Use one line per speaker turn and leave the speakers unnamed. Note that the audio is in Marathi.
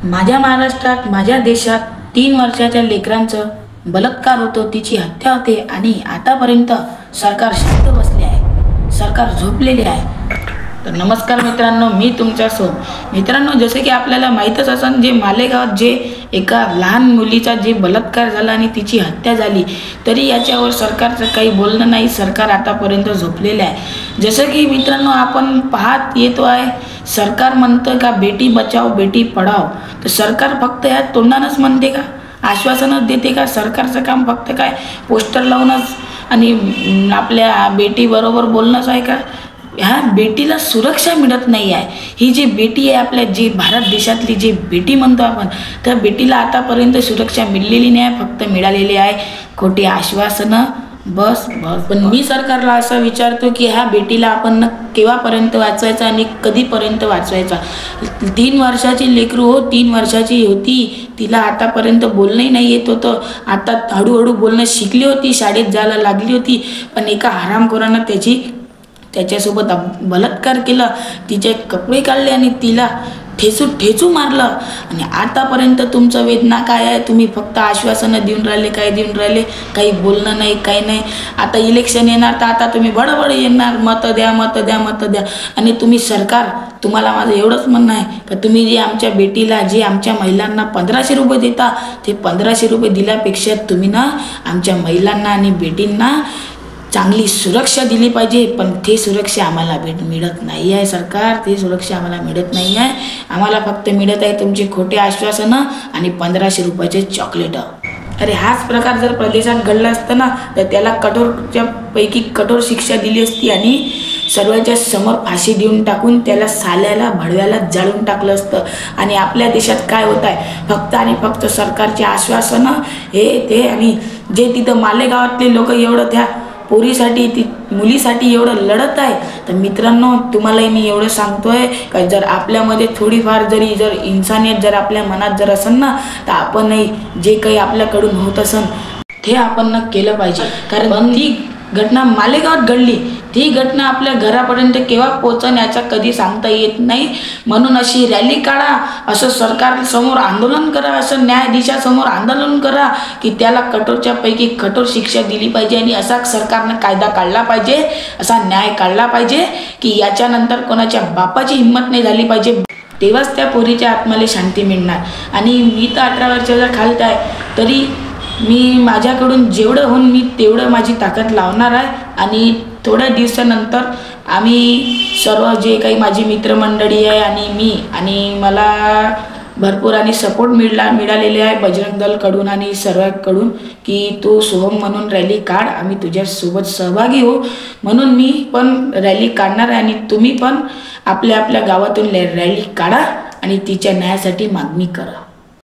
माझ्या महाराष्ट्रात, माझ्या देशात 3 वर्षाच्या लेकरांचं बलात्कार होतो, तिची हत्या होते आणि आतापर्यंत सरकार शांत बसले आहे, सरकार झोपलेले आहे। तर नमस्कार मित्रांनो, मी तुमचा सोम। मित्रांनो, जसे की आपल्याला माहीतच असेल, जे मालेगावात जे एका लहान मुलीचा जे बलात्कार झाला आणि तिची हत्या झाली, तरी याच्यावर सरकारचं काही बोलणं नाही, सरकार आतापर्यंत झोपलेले आहे। जसं की मित्रांनो, आपण पाहत येतो आहे, सरकार म्हणतं का बेटी बचाओ बेटी पढाओ, तर सरकार फक्त या तोंडानंच म्हणते का, आश्वासनच देते का? सरकारचं काम फक्त काय पोस्टर लावूनच आणि आपल्या बेटी बरोबर बोलणंच आहे का? ह्या बेटीला सुरक्षा मिळत नाही आहे। ही जी बेटी आहे, आपल्या जी भारत देशातली जी बेटी म्हणतो आपण, त्या बेटीला आतापर्यंत सुरक्षा मिळलेली नाही आहे, फक्त मिळालेली आहे खोटी आश्वासनं, बस। पण मी सरकारला असं विचारतो की ह्या बेटीला आपण केव्हापर्यंत वाचवायचा आणि कधीपर्यंत वाचवायचा? 3 वर्षाची लेकरू हो, 3 वर्षाची होती, तिला आतापर्यंत बोलणंही नाही येत होतं, आता हळूहळू बोलणं शिकली होती, शाळेत जायला लागली होती, पण एका हरामखोरानं त्याच्यासोबत बलात्कार केला, तिचे कपडे काढले आणि तिला ठेचू मारलं। आणि आतापर्यंत तुमचं वेदना काय आहे? तुम्ही फक्त आश्वासनं देऊन राहिले, काय देऊन राहिले, काही बोलणं नाही, काही नाही। आता इलेक्शन येणार, तर आता तुम्ही बडबड येणार, मतं द्या, मतं द्या, मतं द्या। आणि तुम्ही सरकार, तुम्हाला माझं एवढंच म्हणणं आहे का तुम्ही जे आमच्या बेटीला, जे आमच्या महिलांना 1500 रुपये देता, ते 1500 रुपये दिल्यापेक्षा तुम्ही ना आमच्या महिलांना आणि बेटींना चांगली सुरक्षा दिली पाहिजे। पण ते सुरक्षा आम्हाला मिळत नाही आहे सरकार, ते सुरक्षा आम्हाला मिळत नाही आहे। आम्हाला फक्त मिळत आहे तुमचे खोटे आश्वासनं आणि 1500 रुपयाचे चॉकलेटं। अरे हाच प्रकार जर प्रदेशात घडला असतं ना, तर त्याला कठोरच्या पैकी कठोर शिक्षा दिली असती आणि सर्वांच्या समोर फाशी देऊन टाकून त्याला साल्याला भडव्याला जाळून टाकलं असतं। आणि आपल्या देशात काय होत आहे, फक्त आणि फक्त सरकारचे आश्वासनं, हे ते, आणि जे तिथं मालेगावातले लोक एवढं त्या पोरीसाठी, ती मुलीसाठी एवढं लढत आहे, तर मित्रांनो तुम्हालाही मी एवढं सांगतोय का जर आपल्यामध्ये थोडीफार जर इन्सानियत जर आपल्या मनात जर असेल ना, तर आपणही जे काही आपल्याकडून होत असेल ते आपण केलं पाहिजे। कारण ती घटना मालेगावात घडली, ती घटना आपल्या घरापर्यंत केव्हा पोहोचण्याचा कधी सांगता येत नाही। म्हणून अशी रॅली काढा, असं सरकारसमोर आंदोलन करा, असं न्यायाधीशासमोर आंदोलन करा की त्याला कठोरच्या पैकी कठोर शिक्षा दिली पाहिजे आणि असा सरकारनं कायदा काढला पाहिजे, असा न्याय काढला पाहिजे की याच्यानंतर कोणाच्या बापाची हिंमत नाही झाली पाहिजे, तेव्हाच त्या पोरीच्या आत्म्याला शांती मिळणार। आणि मी तर 18 वर्षाचा खालत आहे, तरी मी माझ्याकडून जेवढं होऊन मी तेवढं माझी ताकद लावणार आहे। आणि थोड्या दिवसानंतर आम्ही सर्व जे काही माझी मित्रमंडळी आहे आणि मला भरपूर आणि सपोर्ट मिळालेले आहे बजरंग दलकडून आणि सर्वांकडून की तू सोहम म्हणून रॅली काढ, आम्ही तुझ्यासोबत सहभागी हो। म्हणून मी पण रॅली काढणार आहे आणि तुम्ही पण आपल्या गावातून रॅली काढा आणि तिच्या न्यायासाठी मागणी करा।